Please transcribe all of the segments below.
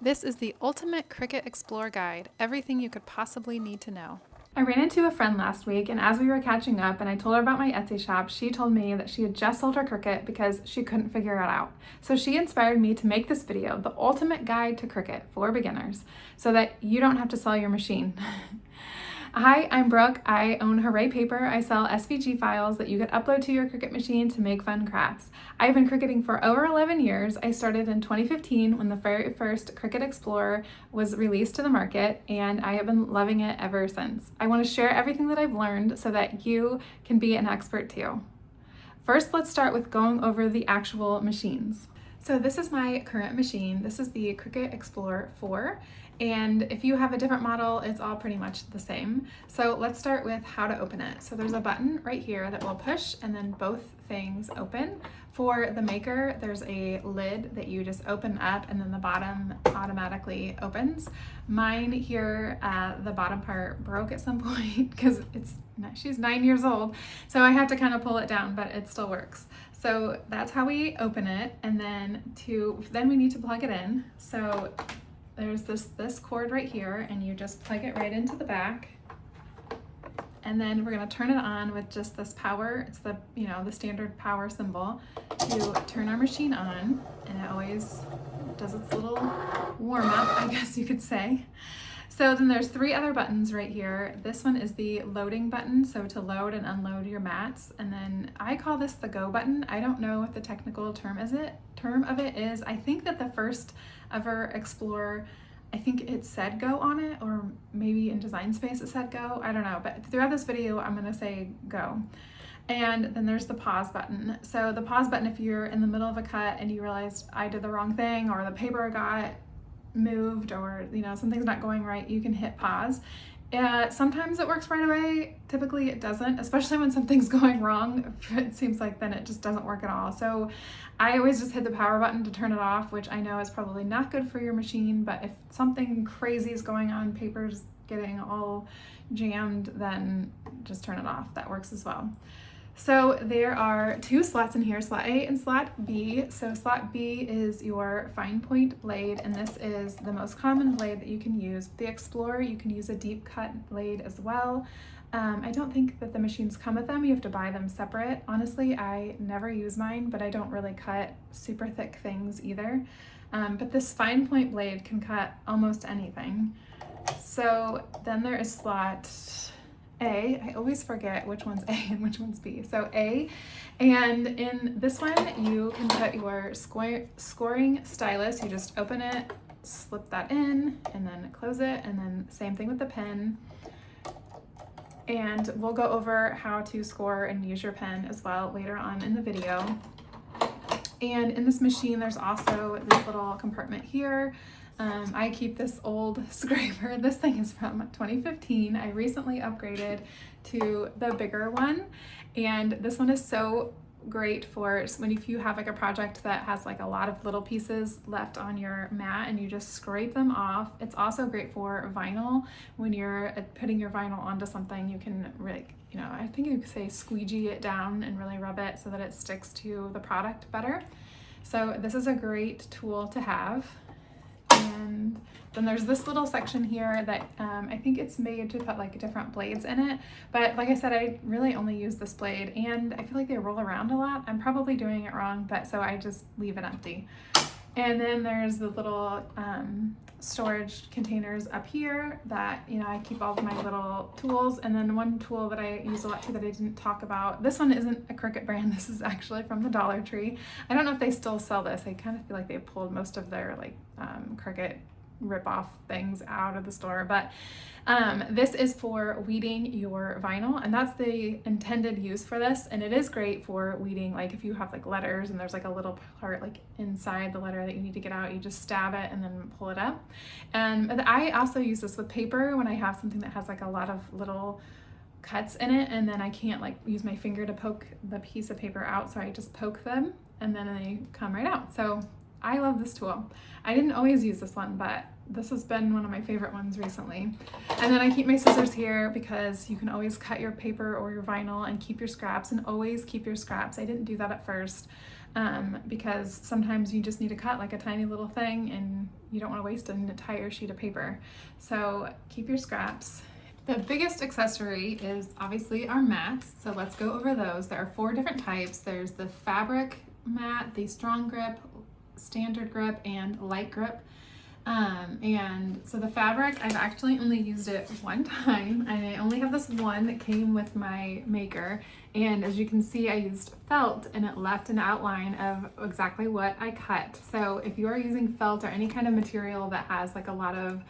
This is the ultimate Cricut Explore guide, everything you could possibly need to know. I ran into a friend last week, and as we were catching up and I told her about my Etsy shop, she told me that she had just sold her Cricut because she couldn't figure it out. So she inspired me to make this video, the ultimate guide to Cricut for beginners, so that you don't have to sell your machine. Hi, I'm Brooke. I own Hooray Paper. I sell SVG files that you can upload to your Cricut machine to make fun crafts. I've been Cricutting for over 11 years. I started in 2015 when the very first Cricut Explore was released to the market, and I have been loving it ever since. I want to share everything that I've learned so that you can be an expert too. First, let's start with going over the actual machines. So this is my current machine. This is the Cricut Explore 4. And if you have a different model, it's all pretty much the same. So let's start with how to open it. So there's a button right here that will push and then both things open. For the maker, there's a lid that you just open up and then the bottom automatically opens. Mine here, the bottom part broke at some point because she's 9 years old. So I have to kind of pull it down, but it still works. So that's how we open it. And then we need to plug it in. So there's this cord right here, and you just plug it right into the back. And then we're gonna turn it on with just this power. It's the standard power symbol to turn our machine on, and it always does its little warm up, I guess you could say. So then there's 3 other buttons right here. This one is the loading button, so to load and unload your mats. And then I call this the go button. I don't know what the technical term of it is. I think that the first ever Explorer, I think it said go on it, or maybe in Design Space it said go, I don't know. But throughout this video, I'm gonna say go. And then there's the pause button. So the pause button, if you're in the middle of a cut and you realized I did the wrong thing, or the paper got moved, or something's not going right, you can hit pause. Sometimes it works right away. Typically it doesn't, especially when something's going wrong. It seems like then it just doesn't work at all. So I always just hit the power button to turn it off, which I know is probably not good for your machine, but if something crazy is going on, paper's getting all jammed, then just turn it off. That works as well. So there are 2 slots in here, slot A and slot B. So slot B is your fine point blade, and this is the most common blade that you can use. With the Explorer, you can use a deep cut blade as well. I don't think that the machines come with them. You have to buy them separate. Honestly, I never use mine, but I don't really cut super thick things either. But this fine point blade can cut almost anything. So then there is slot A. I always forget which one's A and which one's B. So A, and in this one you can put your scoring stylus. You just open it, slip that in, and then close it, and then same thing with the pen. And we'll go over how to score and use your pen as well later on in the video. And in this machine there's also this little compartment here. I keep this old scraper. This thing is from 2015. I recently upgraded to the bigger one, and this one is so great for if you have like a project that has like a lot of little pieces left on your mat and you just scrape them off. It's also great for vinyl. When you're putting your vinyl onto something, you can really, I think you could say squeegee it down and really rub it so that it sticks to the product better. So this is a great tool to have. And then there's this little section here that I think it's made to put like different blades in it. But like I said, I really only use this blade, and I feel like they roll around a lot. I'm probably doing it wrong, but so I just leave it empty. And then there's the little storage containers up here that, I keep all of my little tools. And then one tool that I use a lot too that I didn't talk about, this one isn't a Cricut brand. This is actually from the Dollar Tree. I don't know if they still sell this. I kind of feel like they pulled most of their Cricut rip-off things out of the store, but this is for weeding your vinyl, and that's the intended use for this. And it is great for weeding, like if you have like letters and there's like a little part like inside the letter that you need to get out, you just stab it and then pull it up. And I also use this with paper when I have something that has like a lot of little cuts in it, and then I can't like use my finger to poke the piece of paper out, so I just poke them and then they come right out. So I love this tool. I didn't always use this one, but this has been one of my favorite ones recently. And then I keep my scissors here because you can always cut your paper or your vinyl and keep your scraps, and always keep your scraps. I didn't do that at first. because sometimes you just need to cut like a tiny little thing and you don't want to waste an entire sheet of paper. So keep your scraps. The biggest accessory is obviously our mats. So let's go over those. There are 4 different types. There's the fabric mat, the strong grip, standard grip, and light grip. And so the fabric, I've actually only used it one time, and I only have this one that came with my maker. And as you can see, I used felt, and it left an outline of exactly what I cut. So if you are using felt or any kind of material that has like a lot of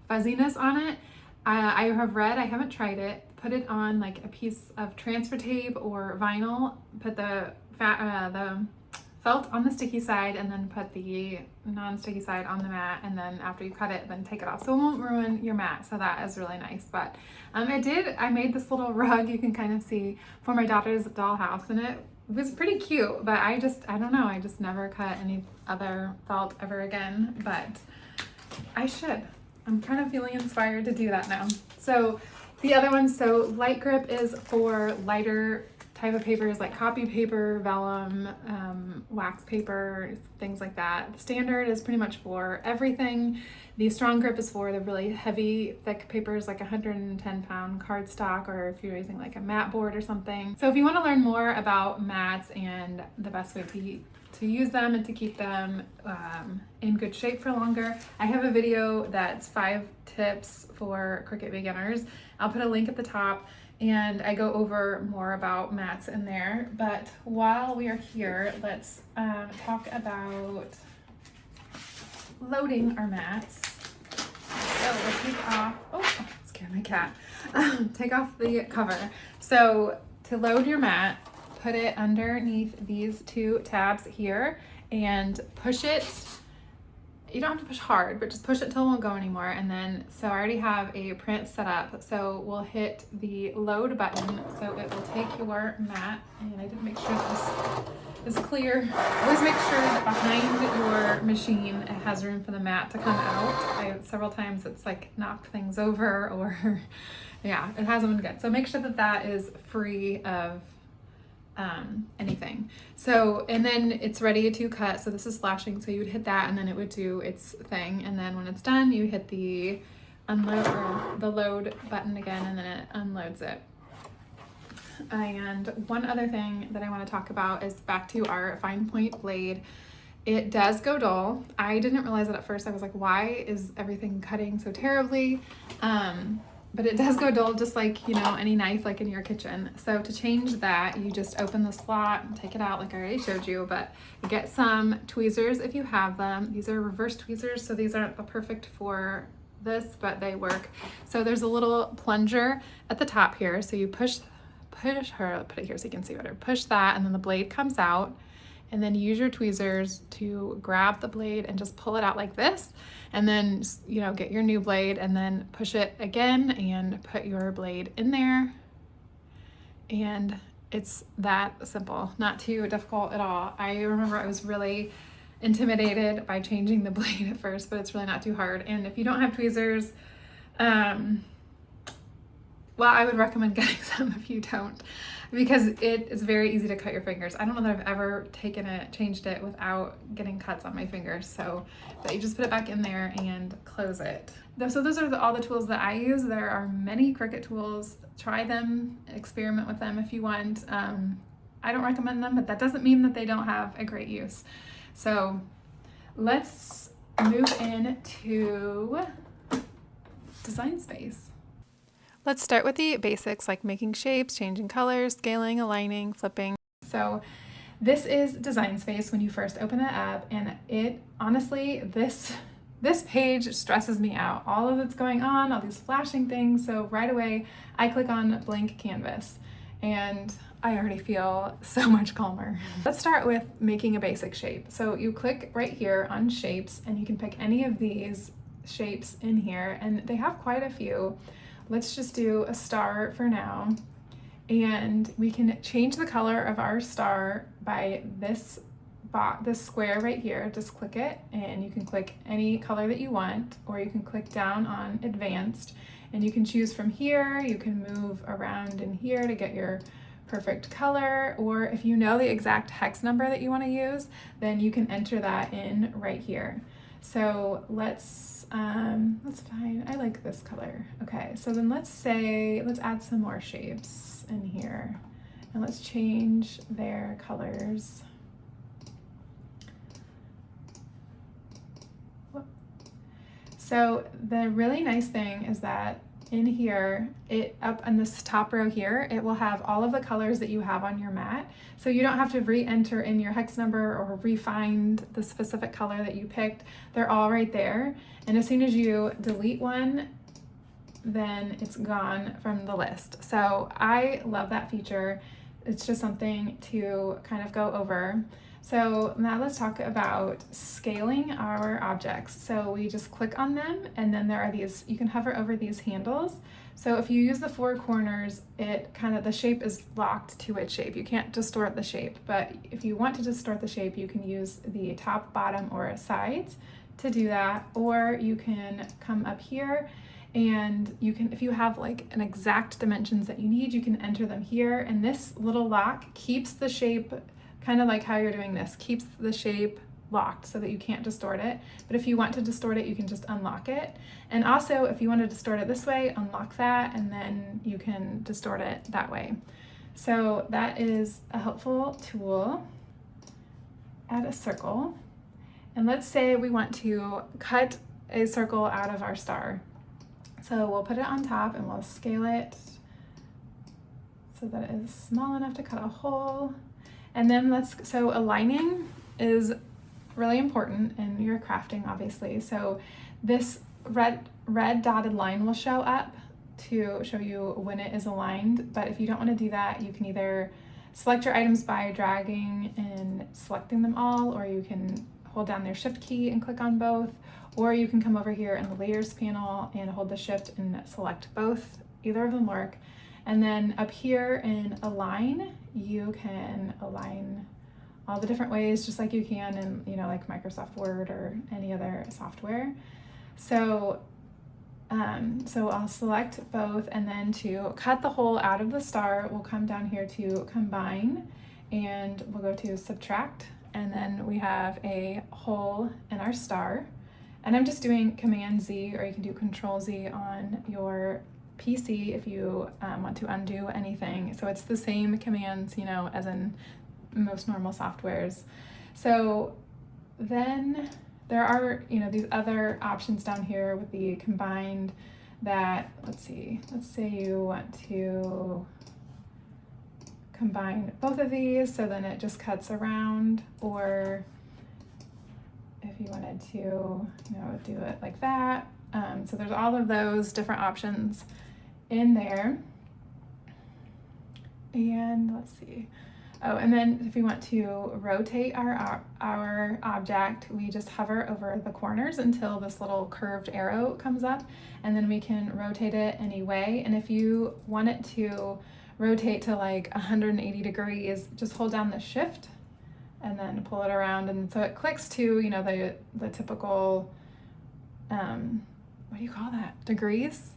fuzziness on it, I have read, I haven't tried it, put it on like a piece of transfer tape or vinyl, put the felt on the sticky side, and then put the non-sticky side on the mat, and then after you cut it, then take it off, so it won't ruin your mat. So that is really nice. But I made this little rug, you can kind of see, for my daughter's dollhouse, and it was pretty cute, but I don't know, I just never cut any other felt ever again, but I should. I'm kind of feeling inspired to do that now. So the other one, so light grip is for lighter type of papers like copy paper, vellum, wax paper, things like that. The standard is pretty much for everything. The strong grip is for the really heavy, thick papers like 110-pound cardstock, or if you're using like a mat board or something. So if you want to learn more about mats and the best way to use them and to keep them in good shape for longer, I have a video that's 5 tips for Cricut beginners. I'll put a link at the top, and I go over more about mats in there. But while we are here, let's talk about loading our mats. So we'll take off, oh, scared my cat. Take off the cover. So to load your mat, put it underneath these 2 tabs here and push it. You don't have to push hard, but just push it till it won't go anymore. And then, so I already have a print set up. So we'll hit the load button. So it will take your mat, and I didn't make sure this is clear. Always make sure that behind your machine, it has room for the mat to come out. Several times it's like knocked things over, or yeah, it hasn't been good. So make sure that that is free of anything. So, and then it's ready to cut. So this is flashing, so you would hit that and then it would do its thing. And then when it's done, you hit the unload or the load button again, and then it unloads it. And one other thing that I want to talk about is back to our fine point blade. It does go dull. I didn't realize it at first. I was like, why is everything cutting so terribly? But it does go dull, just like, you know, any knife like in your kitchen. So to change that, you just open the slot and take it out like I already showed you, but you get some tweezers if you have them. These are reverse tweezers, so these aren't the perfect for this, but they work. So there's a little plunger at the top here. So you push her, I'll put it here so you can see better. Push that, and then the blade comes out. And then use your tweezers to grab the blade and just pull it out like this. And then, you know, get your new blade and then push it again and put your blade in there. And it's that simple, not too difficult at all. I remember I was really intimidated by changing the blade at first, but it's really not too hard. And if you don't have tweezers, well, I would recommend getting some if you don't, because it is very easy to cut your fingers. I don't know that I've ever changed it without getting cuts on my fingers. So, but you just put it back in there and close it. So those are all the tools that I use. There are many Cricut tools. Try them, experiment with them if you want. I don't recommend them, but that doesn't mean that they don't have a great use. So let's move into design space. Let's start with the basics, like making shapes, changing colors, scaling, aligning, flipping. So this is design space when you first open it up, and it honestly, this page stresses me out. All of it's going on, all these flashing things. So right away, I click on blank canvas and I already feel so much calmer. Let's start with making a basic shape. So you click right here on shapes, and you can pick any of these shapes in here, and they have quite a few. Let's just do a star for now, and we can change the color of our star by this square right here. Just click it, and you can click any color that you want, or you can click down on advanced, and you can choose from here. You can move around in here to get your perfect color, or if you know the exact hex number that you want to use, then you can enter that in right here. So let's find, I like this color. Okay, so then let's add some more shapes in here, and let's change their colors. So the really nice thing is that in here, up on this top row here, it will have all of the colors that you have on your mat. So you don't have to re-enter in your hex number or re-find the specific color that you picked. They're all right there. And as soon as you delete one, then it's gone from the list. So I love that feature. It's just something to kind of go over. So now let's talk about scaling our objects. So we just click on them, and then there are these, you can hover over these handles. So if you use the four corners, the shape is locked to its shape. You can't distort the shape, but if you want to distort the shape, you can use the top, bottom, or sides to do that, or you can come up here and you can, if you have like an exact dimensions that you need, you can enter them here, and this little lock keeps the shape, kind of like how you're doing this, keeps the shape locked so that you can't distort it. But if you want to distort it, you can just unlock it. And also, if you want to distort it this way, unlock that, and then you can distort it that way. So that is a helpful tool. Add a circle. And let's say we want to cut a circle out of our star. So we'll put it on top and we'll scale it so that it is small enough to cut a hole. And then so aligning is really important in your crafting, obviously. So this red dotted line will show up to show you when it is aligned. But if you don't want to do that, you can either select your items by dragging and selecting them all, or you can hold down their shift key and click on both, or you can come over here in the layers panel and hold the shift and select both. Either of them work. And then up here in align, you can align all the different ways, just like you can in, like Microsoft Word or any other software. So, so I'll select both, and then to cut the hole out of the star, we'll come down here to combine, and we'll go to subtract, and then we have a hole in our star. And I'm just doing Command Z, or you can do Control Z on your PC if you want to undo anything. So it's the same commands, as in most normal softwares. So then there are, these other options down here with the combined that, let's say you want to combine both of these, so then it just cuts around, or if you wanted to, do it like that. So there's all of those different options in there. And let's see. Oh, and then if we want to rotate our object, we just hover over the corners until this little curved arrow comes up, and then we can rotate it any way. And if you want it to rotate to like 180 degrees, just hold down the shift and then pull it around, and so it clicks to, the typical, what do you call that? Degrees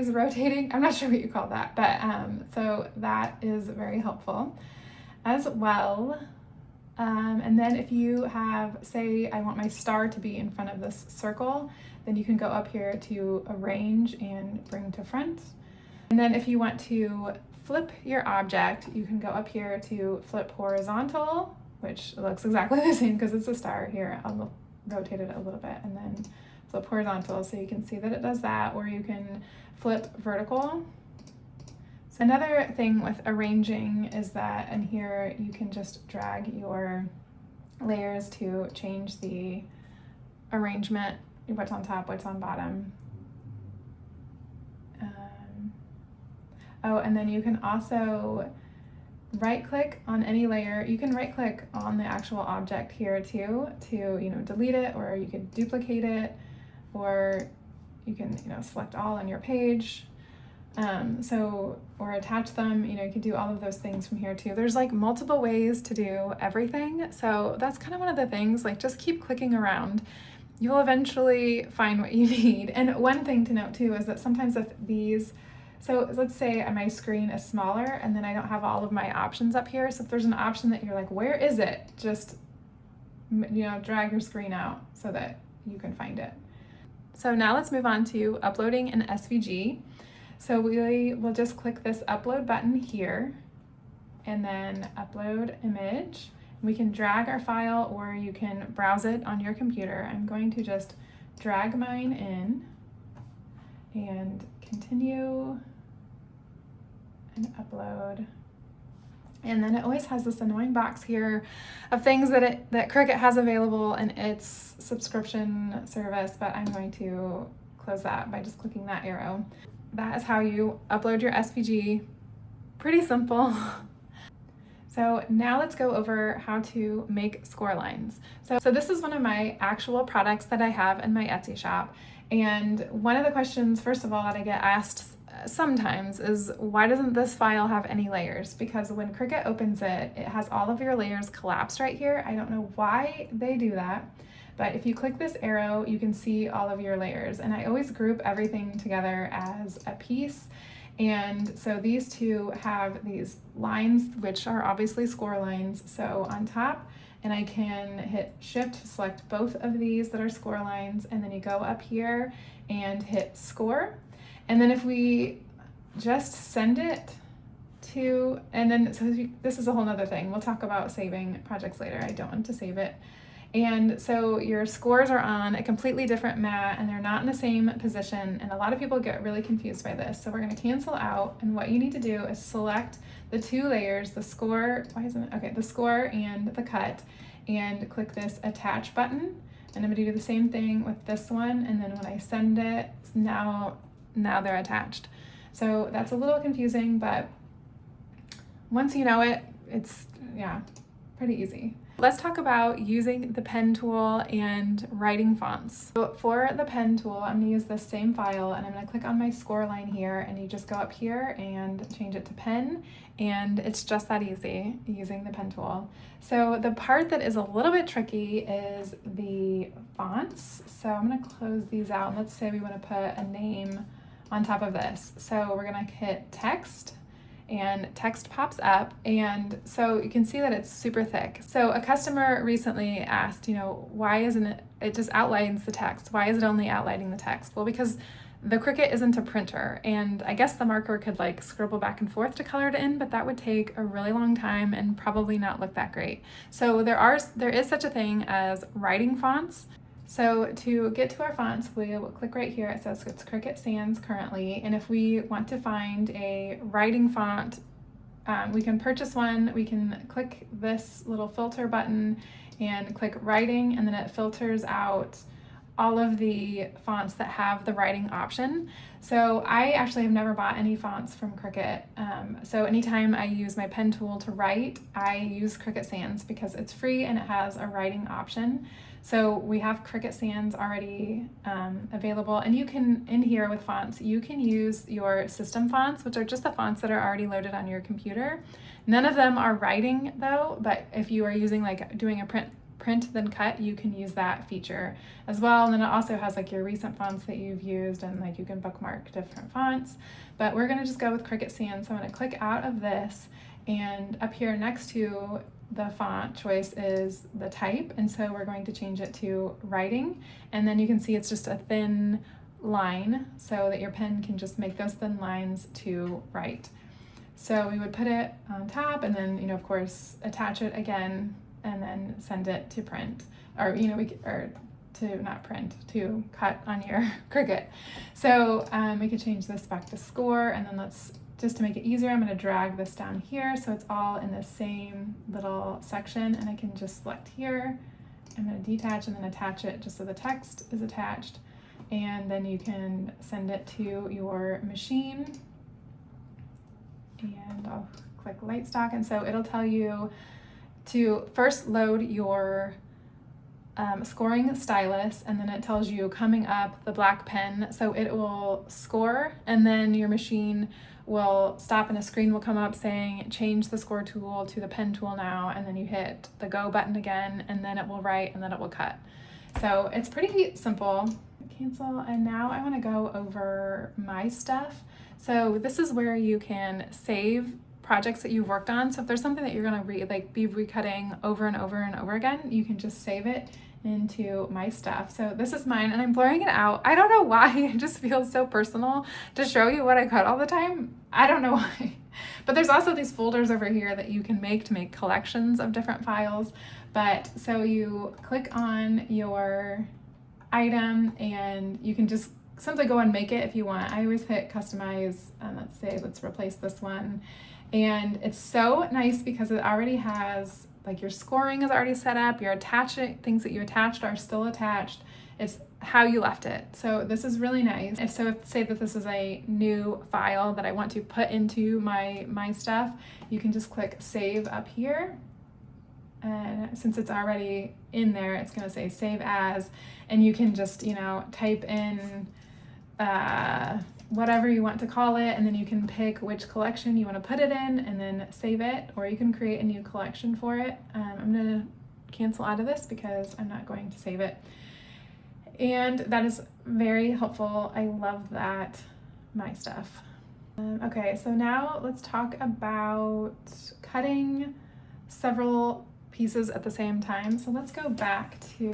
rotating? I'm not sure what you call that, but so that is very helpful as well. And then if you have, say I want my star to be in front of this circle, then you can go up here to arrange and bring to front. And then if you want to flip your object, you can go up here to flip horizontal, which looks exactly the same because it's a star. Here, I'll rotate it a little bit, and then flip horizontal so you can see that it does that, or you can flip vertical. So another thing with arranging is that in here you can just drag your layers to change the arrangement, what's on top, what's on bottom. And then you can also right click on any layer. You can right click on the actual object here too to delete it, or you could duplicate it, or you can select all on your page, or attach them. You can do all of those things from here too. There's like multiple ways to do everything, so that's kind of one of the things, like just keep clicking around. You'll eventually find what you need. And one thing to note too is that sometimes if these So let's say my screen is smaller and then I don't have all of my options up here. So if there's an option that you're like, where is it? Just, drag your screen out so that you can find it. So now let's move on to uploading an SVG. So we will just click this upload button here and then upload image. We can drag our file or you can browse it on your computer. I'm going to just drag mine in and continue and upload. And then it always has this annoying box here of things that Cricut has available in its subscription service, but I'm going to close that by just clicking that arrow. That is how you upload your SVG. Pretty simple. So now let's go over how to make score lines. So this is one of my actual products that I have in my Etsy shop. And one of the questions, first of all, that I get asked sometimes is, why doesn't this file have any layers? Because when Cricut opens it, it has all of your layers collapsed right here. I don't know why they do that, but if you click this arrow, you can see all of your layers. And I always group everything together as a piece. And so these two have these lines, which are obviously score lines. So on top, and I can hit shift to select both of these that are score lines, and then you go up here and hit score. And then if we just send it to, and then, so this is a whole nother thing. We'll talk about saving projects later. I don't want to save it. And so your scores are on a completely different mat and they're not in the same position. And a lot of people get really confused by this. So we're going to cancel out. And what you need to do is select the two layers, the score, the score and the cut, and click this attach button. And I'm going to do the same thing with this one. And then when I send it, now they're attached. So that's a little confusing, but once you know it, it's, pretty easy. Let's talk about using the pen tool and writing fonts. So for the pen tool, I'm gonna use this same file and I'm gonna click on my score line here, and you just go up here and change it to pen, and it's just that easy using the pen tool. So the part that is a little bit tricky is the fonts. So I'm gonna close these out, and let's say we wanna put a name on top of this. So we're gonna hit text, and text pops up, and so you can see that it's super thick. So a customer recently asked, why isn't it just outlines the text? Why is it only outlining the text? Well, because the Cricut isn't a printer, and I guess the marker could scribble back and forth to color it in, but that would take a really long time and probably not look that great. So there is such a thing as writing fonts. So to get to our fonts, we'll click right here. It says it's Cricut Sans currently. And if we want to find a writing font, we can purchase one. We can click this little filter button and click writing, and then it filters out all of the fonts that have the writing option. So I actually have never bought any fonts from Cricut. So anytime I use my pen tool to write, I use Cricut Sans because it's free and it has a writing option. So we have Cricut Sans already available, and you can, in here with fonts, you can use your system fonts, which are just the fonts that are already loaded on your computer. None of them are writing though, but if you are using doing a print then cut, you can use that feature as well. And then it also has your recent fonts that you've used, and you can bookmark different fonts. But we're gonna just go with Cricut Sans. So I'm gonna click out of this, and up here next to the font choice is the type, and so we're going to change it to writing, and then you can see it's just a thin line so that your pen can just make those thin lines to write. So we would put it on top, and then of course attach it again, and then send it to print, or to cut on your Cricut. So we could change this back to score, and then just to make it easier, I'm going to drag this down here so it's all in the same little section, and I can just select here. I'm going to detach and then attach it just so the text is attached, and then you can send it to your machine. And I'll click light stock, and so it'll tell you to first load your scoring stylus, and then it tells you coming up the black pen, so it will score, and then your machine will stop and a screen will come up saying change the score tool to the pen tool now, and then you hit the go button again, and then it will write and then it will cut. So it's pretty simple. Cancel, and now I want to go over my stuff. So this is where you can save projects that you've worked on. So if there's something that you're going to be recutting over and over and over again, you can just save it into my stuff. So this is mine, and I'm blurring it out. I don't know why. It just feels so personal to show you what I cut all the time. I don't know why. But there's also these folders over here that you can make to make collections of different files. But so you click on your item and you can just simply go and make it if you want. I always hit customize, and let's replace this one. And it's so nice because it already has, like, your scoring is already set up, your attaching, things that you attached are still attached. It's how you left it. So this is really nice. If say that this is a new file that I want to put into my stuff, you can just click save up here. And since it's already in there, it's going to say save as, and you can just, type in whatever you want to call it, and then you can pick which collection you want to put it in and then save it, or you can create a new collection for it. I'm going to cancel out of this because I'm not going to save it. And that is very helpful. I love that, my stuff. Okay, so now let's talk about cutting several pieces at the same time. So let's go back to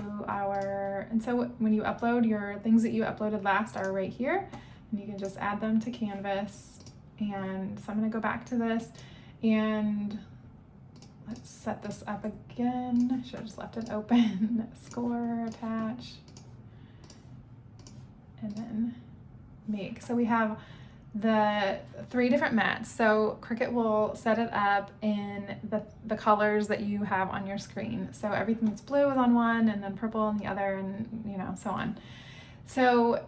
and so when you upload, your things that you uploaded last are right here, and you can just add them to Canvas. And so I'm going to go back to this, and let's set this up again. I should have just left it open. Score, attach, and then make. So we have the 3 different mats. So Cricut will set it up in the colors that you have on your screen. So everything that's blue is on one, and then purple on the other, and so on. So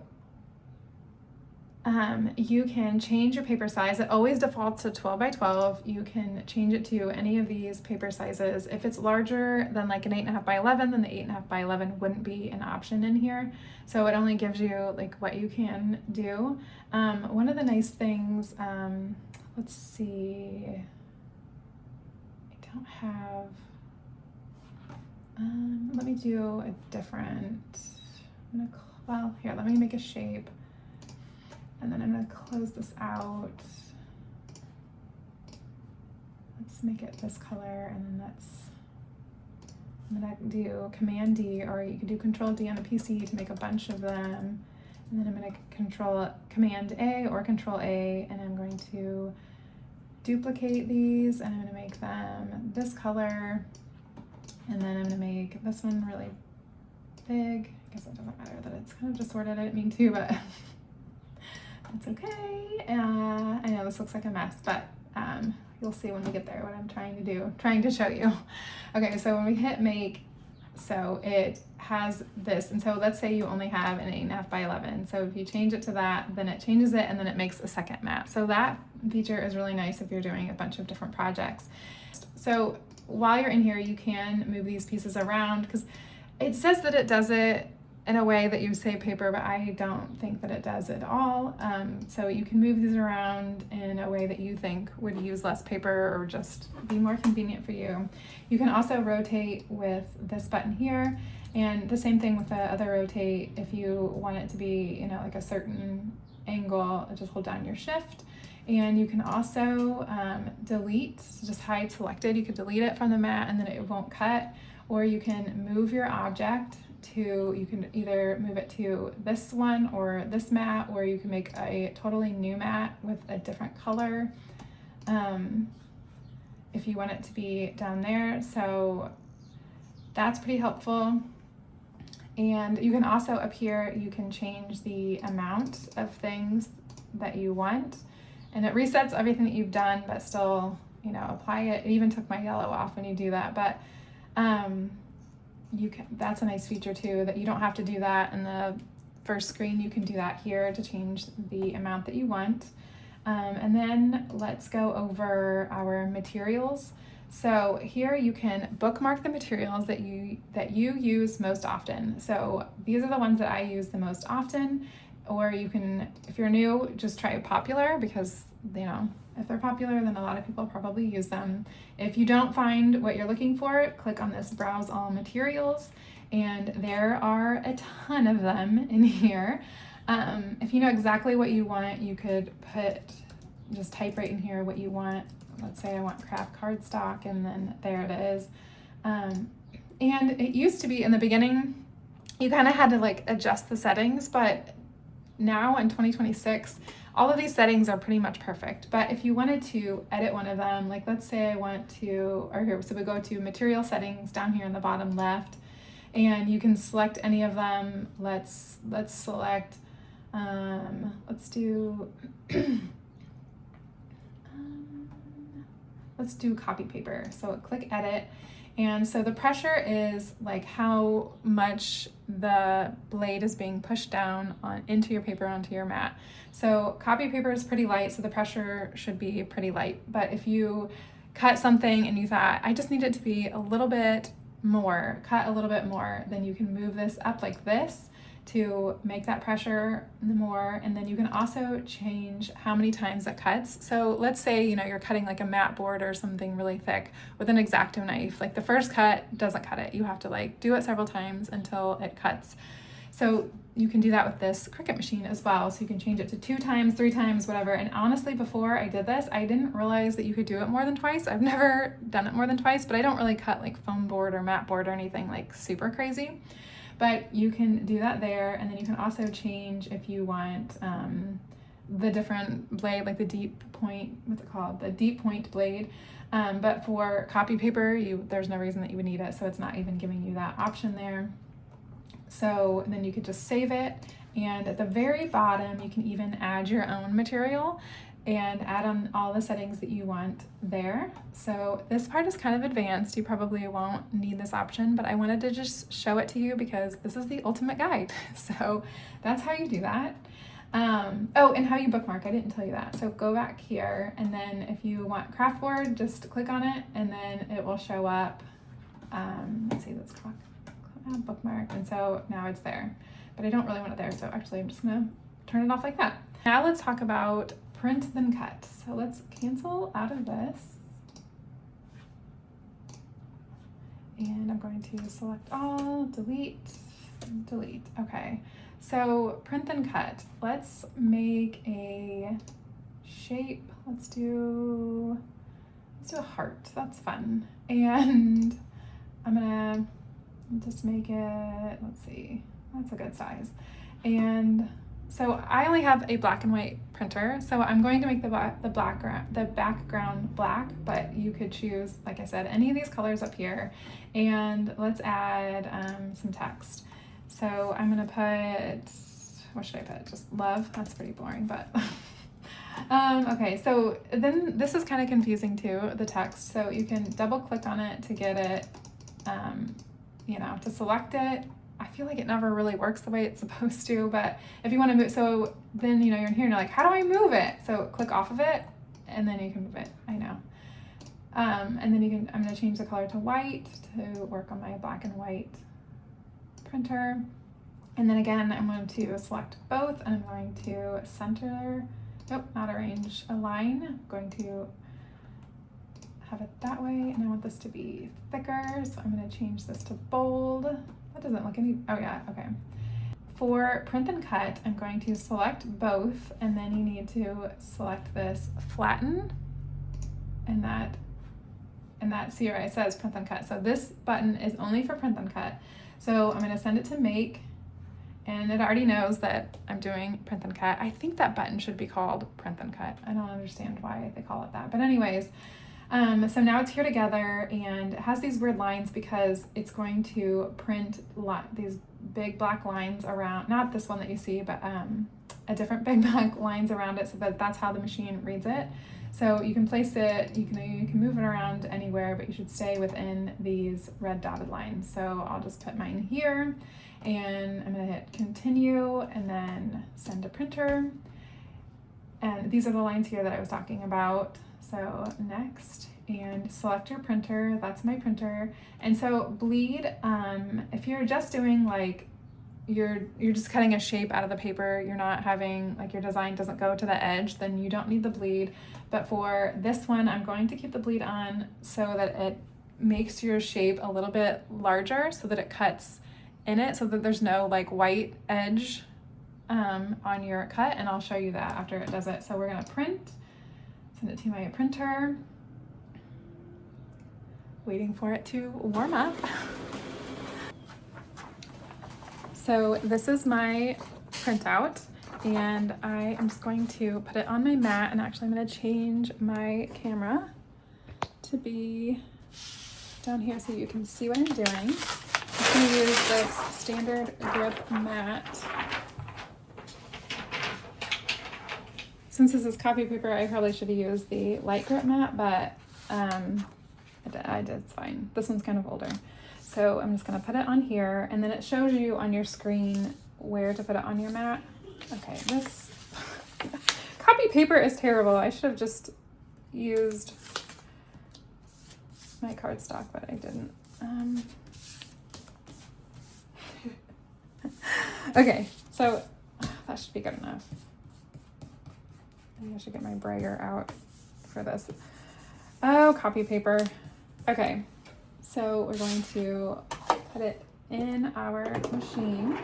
you can change your paper size. It always defaults to 12 by 12. You can change it to any of these paper sizes. If it's larger than like an 8.5 by 11, then the 8.5 by 11 wouldn't be an option in here. So it only gives you like what you can do. One of the nice things, let's see, I don't have, let me do a different, here, let me make a shape. And then I'm going to close this out. Let's make it this color, and then I'm going to do Command D, or you can do Control D on a PC to make a bunch of them. And then I'm going to Command A or Control A, and I'm going to duplicate these, and I'm going to make them this color. And then I'm going to make this one really big. I guess it doesn't matter that it's kind of distorted. I didn't mean to, but that's okay. I know this looks like a mess, but you'll see when we get there what I'm trying to show you. Okay, so when we hit make, so it has this, and so let's say you only have an 8.5 by 11. So if you change it to that, then it changes it, and then it makes a second mat. So that feature is really nice if you're doing a bunch of different projects. So while you're in here, you can move these pieces around, because it says that it does it in a way that you save paper, but I don't think that it does at all. So you can move these around in a way that you think would use less paper or just be more convenient for you. You can also rotate with this button here, and the same thing with the other rotate. If you want it to be, like a certain angle, just hold down your shift. And you can also delete, just hide selected. You could delete it from the mat and then it won't cut, or you can move your object you can either move it to this one or this mat, or you can make a totally new mat with a different color if you want it to be down there. So that's pretty helpful. And you can also, up here, you can change the amount of things that you want, and it resets everything that you've done, but still, apply it. It even took my yellow off when you do that, but that's a nice feature too, that you don't have to do that in the first screen. You can do that here to change the amount that you want. And then let's go over our materials. So here you can bookmark the materials that you use most often. So these are the ones that I use the most often, or you can, if you're new, just try popular, because if they're popular, then a lot of people probably use them. If you don't find what you're looking for, click on this Browse All Materials, and there are a ton of them in here. If you know exactly what you want, you could just type right in here what you want. Let's say I want craft cardstock, and then there it is. And it used to be in the beginning, you kind of had to like adjust the settings, but now in 2026, all of these settings are pretty much perfect. But if you wanted to edit one of them, like let's say I want to, or here, so we go to material settings down here in the bottom left, and you can select any of them. Let's select, let's do, let's do copy paper. So click edit. And so the pressure is like how much the blade is being pushed down into your paper, onto your mat. So copy paper is pretty light, so the pressure should be pretty light. But if you cut something and you thought, I just need it to be a little bit more, cut a little bit more, then you can move this up like this to make that pressure more. And then you can also change how many times it cuts. So let's say, you're cutting like a mat board or something really thick with an X-Acto knife. Like the first cut doesn't cut it. You have to like do it several times until it cuts. So you can do that with this Cricut machine as well. So you can change it to 2 times, 3 times, whatever. And honestly, before I did this, I didn't realize that you could do it more than twice. I've never done it more than twice, but I don't really cut like foam board or mat board or anything like super crazy. But you can do that there, and then you can also change if you want the different blade, like the deep point, what's it called? The deep point blade. But for copy paper, there's no reason that you would need it, so it's not even giving you that option there. So then you could just save it, and at the very bottom, you can even add your own material and add on all the settings that you want there. So this part is kind of advanced. You probably won't need this option, but I wanted to just show it to you because this is the ultimate guide. So that's how you do that. Oh, and how you bookmark, I didn't tell you that. So go back here, and then if you want craft board, just click on it, and then it will show up. Let's see, let's click bookmark, and so now it's there. But I don't really want it there, so actually I'm just gonna turn it off like that. Now let's talk about print then cut. So let's cancel out of this. And I'm going to select all, delete. Okay, so print then cut. Let's make a shape. Let's do a heart. That's fun. And I'm gonna just make it, let's see, that's a good size. And so I only have a black and white printer, so I'm going to make the background black, but you could choose, like I said, any of these colors up here. And let's add some text. So I'm gonna put, what should I put? Just love. That's pretty boring, but okay. So then this is kind of confusing too, the text. So you can double click on it to get it, to select it. I feel like it never really works the way it's supposed to, but if you want to move, so then, you're in here and you're like, how do I move it? So click off of it, and then you can move it. I know. And then I'm going to change the color to white to work on my black and white printer. And then again, I'm going to select both, and I'm going to not arrange, align. I'm going to have it that way, and I want this to be thicker, so I'm going to change this to bold. That doesn't look oh yeah, okay. For print and cut, I'm going to select both, and then you need to select this flatten, and that see where it says print and cut. So this button is only for print and cut. So I'm going to send it to make, and it already knows that I'm doing print and cut. I think that button should be called print and cut. I don't understand why they call it that, but anyways. So now it's here together, and it has these weird lines because it's going to print these big black lines around, not this one that you see, but a different big black lines around it, so that's how the machine reads it. So you can place it, you can move it around anywhere, but you should stay within these red dotted lines. So I'll just put mine here, and I'm gonna hit continue, and then send to printer. And these are the lines here that I was talking about. So next, and select your printer. That's my printer. And so bleed, if you're just doing like, you're just cutting a shape out of the paper, you're not having, like your design doesn't go to the edge, then you don't need the bleed. But for this one, I'm going to keep the bleed on so that it makes your shape a little bit larger, so that it cuts in it so that there's no like white edge on your cut, and I'll show you that after it does it. So we're gonna print, send it to my printer, waiting for it to warm up. So this is my printout, and I am just going to put it on my mat, and actually I'm gonna change my camera to be down here so you can see what I'm doing. I'm just gonna use this standard grip mat. Since this is copy paper, I probably should have used the light grip mat, but I did, it's fine. This one's kind of older. So I'm just gonna put it on here, and then it shows you on your screen where to put it on your mat. Okay, this copy paper is terrible. I should have just used my cardstock, but I didn't. Okay, so that should be good enough. Maybe I should get my brayer out for this. Oh, copy paper. Okay, so we're going to put it in our machine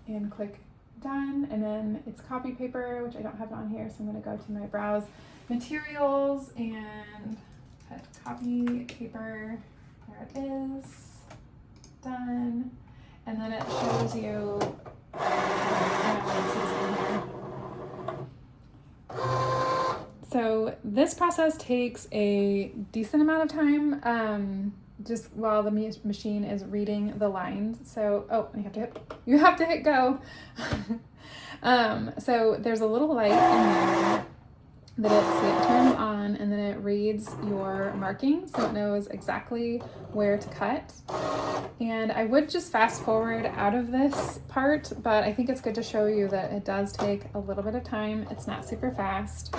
and click done, and then it's copy paper, which I don't have on here, so I'm going to go to my browse materials and put copy paper. There it is. Done. And then it shows you so this process takes a decent amount of time, just while the machine is reading the lines. So, oh, you have to hit go. So there's a little light in there that it turns on, and then it reads your markings, so it knows exactly where to cut. And I would just fast forward out of this part, but I think it's good to show you that it does take a little bit of time. It's not super fast,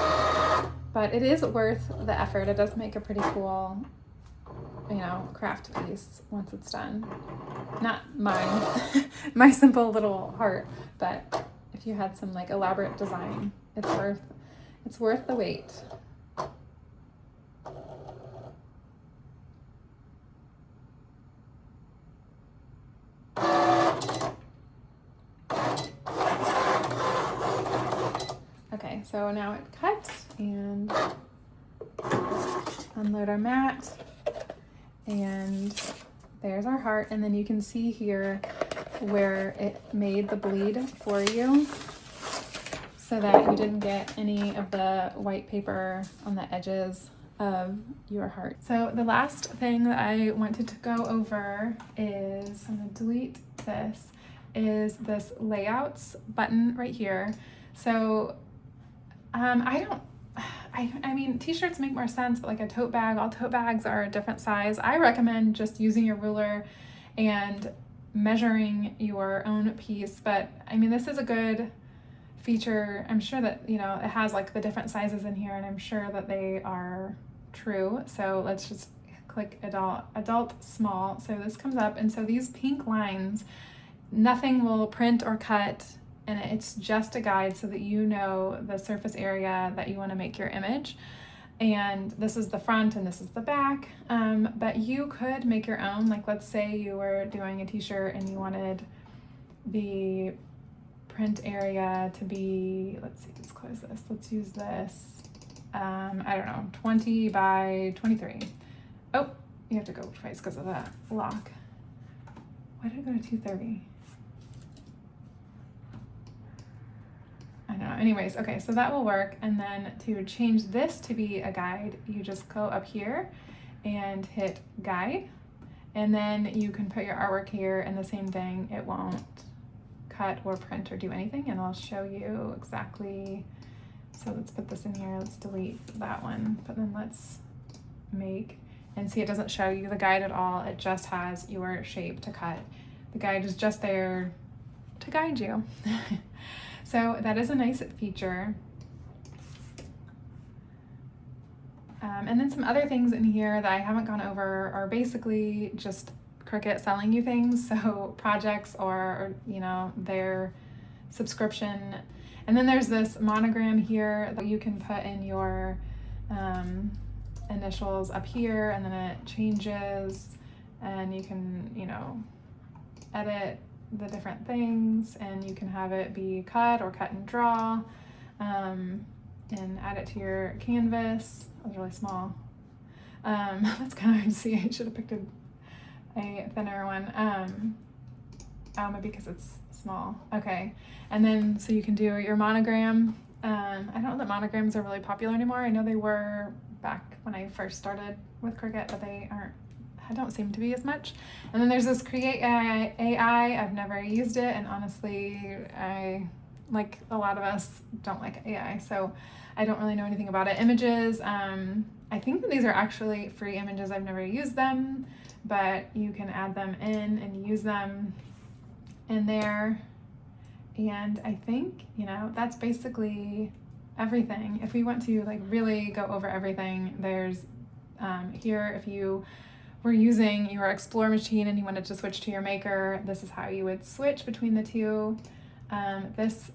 but it is worth the effort. It does make a pretty cool, you know, craft piece once it's done. Not mine, my simple little heart, but if you had some like elaborate design, it's worth the wait. Okay, so now it cuts, and unload our mat, and there's our heart. And then you can see here where it made the bleed for you, so that you didn't get any of the white paper on the edges of your heart. So the last thing that I wanted to go over is, I'm gonna delete this, is this layouts button right here. So I mean, t-shirts make more sense, but like a tote bag, all tote bags are a different size. I recommend just using your ruler and measuring your own piece, but I mean, this is a good feature. I'm sure that, you know, it has like the different sizes in here, and I'm sure that they are true. So let's just click adult small. So this comes up, and so these pink lines, nothing will print or cut, and it's just a guide so that you know the surface area that you want to make your image. And this is the front and this is the back, but you could make your own. Like, let's say you were doing a t-shirt and you wanted the print area to be, let's see, let's close this, let's use this, I don't know, 20 by 23. Oh, you have to go twice because of that lock. Why did I go to 230? I don't know. Anyways, okay, so that will work. And then to change this to be a guide, you just go up here and hit guide, and then you can put your artwork here, and the same thing, it won't cut or print or do anything. And I'll show you exactly. So let's put this in here, let's delete that one, but then let's make, and see, it doesn't show you the guide at all. It just has your shape to cut. The guide is just there to guide you. So that is a nice feature. And then some other things in here that I haven't gone over are basically just Cricut selling you things. So projects or you know, their subscription. And then there's this monogram here that you can put in your initials up here, and then it changes, and you can, you know, edit the different things, and you can have it be cut or cut and draw, and add it to your canvas. That was really small. That's kind of hard to see. I should have picked a thinner one. Oh, maybe because it's small. Okay. And then, so you can do your monogram. I don't know that monograms are really popular anymore. I know they were back when I first started with Cricut, but I don't seem to be as much. And then there's this Create AI. I've never used it, and honestly, I, like a lot of us, don't like AI, so I don't really know anything about it. Images, I think that these are actually free images. I've never used them, but you can add them in and use them in there. And I think, that's basically everything. If we want to like really go over everything, there's here, if you were using your Explore machine and you wanted to switch to your Maker, this is how you would switch between the two. This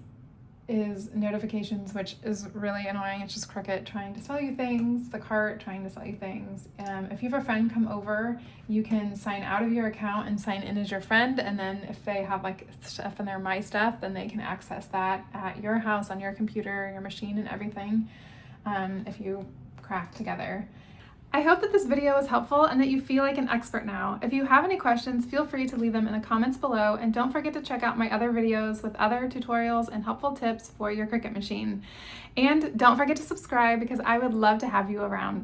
is notifications, which is really annoying. It's just Cricut trying to sell you things, the cart trying to sell you things. If you have a friend come over, you can sign out of your account and sign in as your friend, and then if they have like stuff in their My Stuff, then they can access that at your house, on your computer, your machine, and everything, if you craft together. I hope that this video was helpful and that you feel like an expert now. If you have any questions, feel free to leave them in the comments below, and don't forget to check out my other videos with other tutorials and helpful tips for your Cricut machine. And don't forget to subscribe, because I would love to have you around.